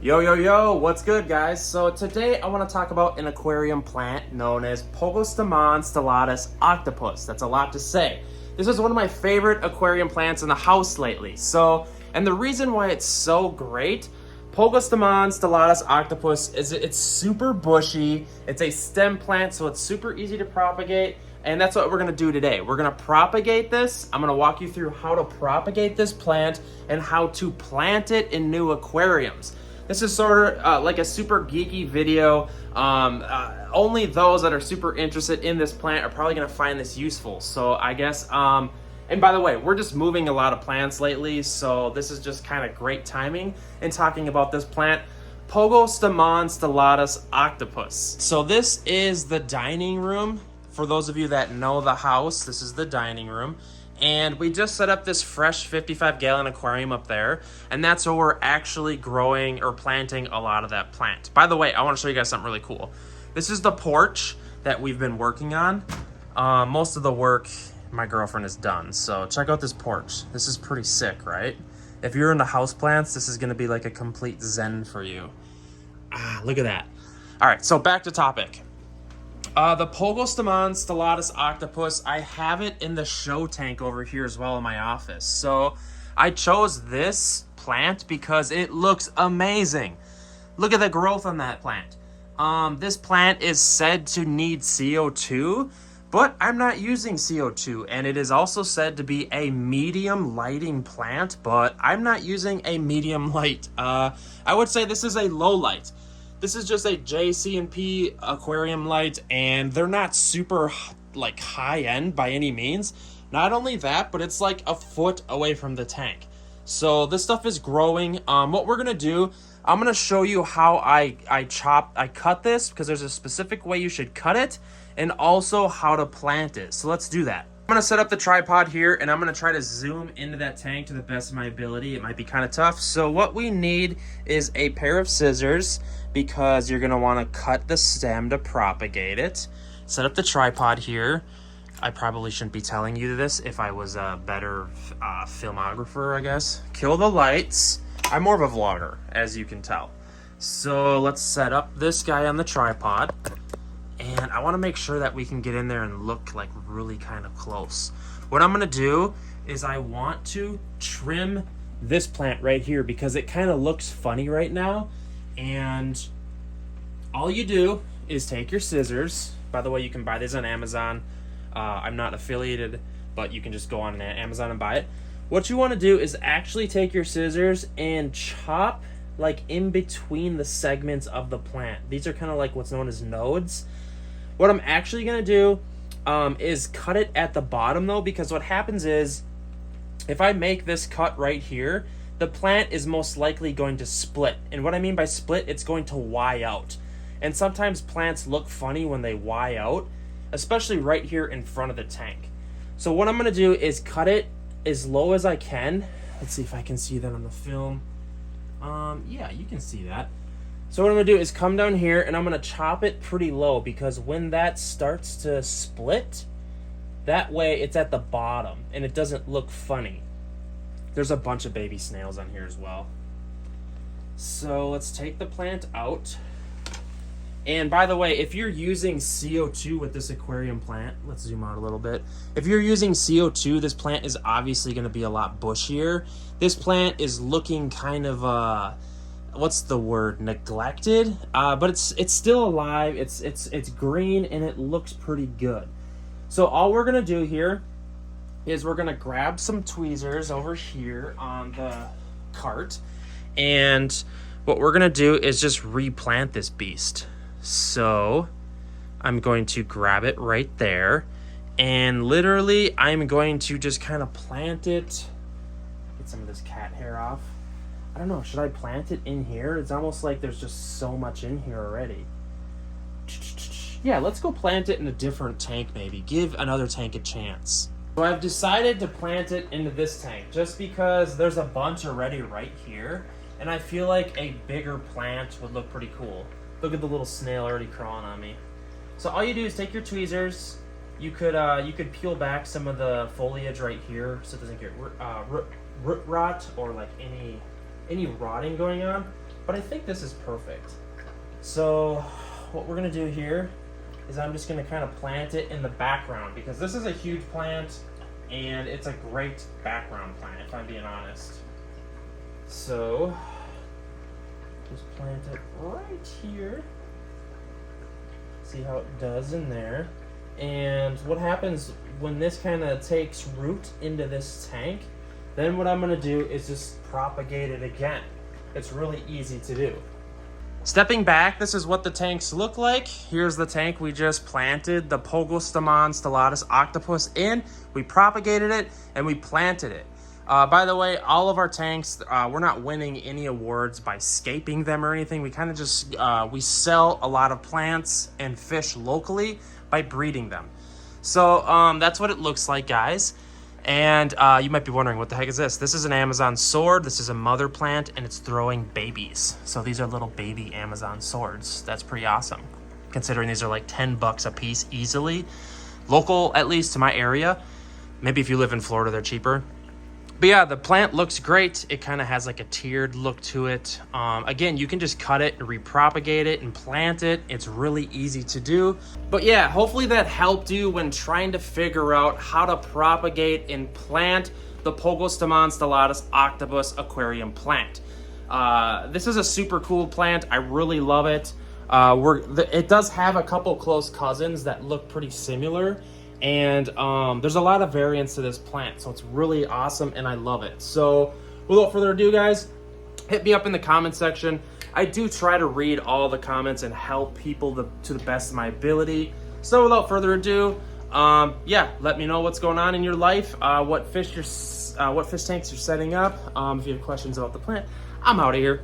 Yo, what's good, guys? So today I want to talk about an aquarium plant known as Pogostemon Stellatus Octopus. That's a lot to say. This is one of my favorite aquarium plants in the house lately. And the reason why it's so great, Pogostemon Stellatus Octopus, is it's super bushy. It's a stem plant, so it's super easy to propagate. And that's what we're gonna do today. We're gonna propagate this. I'm gonna walk you through how to propagate this plant and how to plant it in new aquariums. This is sort of like a super geeky video. Only those that are super interested in this plant are probably gonna find this useful. So I guess, and by the way, we're just moving a lot of plants lately, so this is just kind of great timing in talking about this plant. Pogostemon Stellatus Octopus. So this is the dining room. For those of you that know the house, this is the dining room. And we just set up this fresh 55-gallon aquarium up there. And that's where we're actually growing or planting a lot of that plant. By the way, I want to show you guys something really cool. This is the porch that we've been working on. Most of the work my girlfriend has done. So check out this porch. This is pretty sick, right? If you're into house plants, this is going to be like a complete zen for you. Look at that. All right, so back to topic. The Pogostemon Stellatus Octopus, I have it in the show tank over here as well in my office. So I chose this plant because it looks amazing. Look at the growth on that plant. This plant is said to need CO2, but I'm not using CO2. And it is also said to be a medium lighting plant, but I'm not using a medium light. I would say this is a low light. This is just a JC&P aquarium light, and they're not super like high end by any means. Not only that, but it's like a foot away from the tank. So this stuff is growing. What we're gonna do, I'm gonna show you how I cut this, because there's a specific way you should cut it, and also how to plant it. So let's do that. I'm gonna set up the tripod here, and I'm gonna try to zoom into that tank to the best of my ability. It might be kind of tough. So what we need is a pair of scissors, because you're gonna wanna cut the stem to propagate it. Set up the tripod here. I probably shouldn't be telling you this if I was a better filmographer, I guess. Kill the lights. I'm more of a vlogger, as you can tell. So let's set up this guy on the tripod. And I wanna make sure that we can get in there and look like really kind of close. What I'm gonna do is I want to trim this plant right here because it kind of looks funny right now. And all you do is take your scissors. By the way, you can buy these on Amazon. I'm not affiliated, but you can just go on Amazon and buy it. What you want to do is actually take your scissors and chop like in between the segments of the plant. These are kind of like what's known as nodes. What I'm actually going to do is cut it at the bottom though, because what happens is if I make this cut right here, the plant is most likely going to split. And what I mean by split, it's going to Y out. And sometimes plants look funny when they Y out, especially right here in front of the tank. So what I'm gonna do is cut it as low as I can. Let's see if I can see that on the film. Yeah, you can see that. So what I'm gonna do is come down here and I'm gonna chop it pretty low, because when that starts to split, that way it's at the bottom and it doesn't look funny. There's a bunch of baby snails on here as well. So let's take the plant out. And by the way, if you're using CO2 with this aquarium plant, let's zoom out a little bit. If you're using CO2, this plant is obviously going to be a lot bushier. This plant is looking kind of, what's the word, neglected, but it's still alive. It's green and it looks pretty good. So all we're going to do here is we're gonna grab some tweezers over here on the cart, and what we're gonna do is just replant this beast. So I'm going to grab it right there, and literally I'm going to just kind of plant it. Get some of this cat hair off. I don't know, should I plant it in here? It's almost like there's just so much in here already. Yeah, let's go plant it in a different tank maybe. Give another tank a chance. So I've decided to plant it into this tank just because there's a bunch already right here, and I feel like a bigger plant would look pretty cool. Look at the little snail already crawling on me. So all you do is take your tweezers. You could peel back some of the foliage right here so it doesn't get root rot or like any rotting going on. but I think this is perfect. So what we're gonna do here is I'm just gonna kind of plant it in the background because this is a huge plant and it's a great background plant, if I'm being honest. So just plant it right here. See how it does in there. And what happens when this kind of takes root into this tank, then what I'm going to do is just propagate it again. It's really easy to do. Stepping back, this is what the tanks look like. Here's the tank we just planted the Pogostemon Stellatus Octopus in. We propagated it and we planted it. By the way, all of our tanks, we're not winning any awards by scaping them or anything. We kind of just, we sell a lot of plants and fish locally by breeding them. So that's what it looks like, guys. And you might be wondering, what the heck is this? This is an Amazon sword. This is a mother plant, and it's throwing babies. So these are little baby Amazon swords. That's pretty awesome, considering these are like 10 bucks a piece easily. Local, at least to my area. Maybe if you live in Florida, they're cheaper. But yeah, the plant looks great. It kind of has like a tiered look to it. Again, you can just cut it and repropagate it and plant it. It's really easy to do. But yeah, hopefully that helped you when trying to figure out how to propagate and plant the Pogostemon Stellatus Octopus aquarium plant. This is a super cool plant. I really love it. It does have a couple close cousins that look pretty similar. And there's a lot of variants to this plant, so it's really awesome and I love it. So without further ado, guys, hit me up in the comment section. I do try to read all the comments and help people to the best of my ability. So without further ado, yeah, let me know what's going on in your life, what fish tanks you're setting up. If you have questions about the plant, I'm out of here.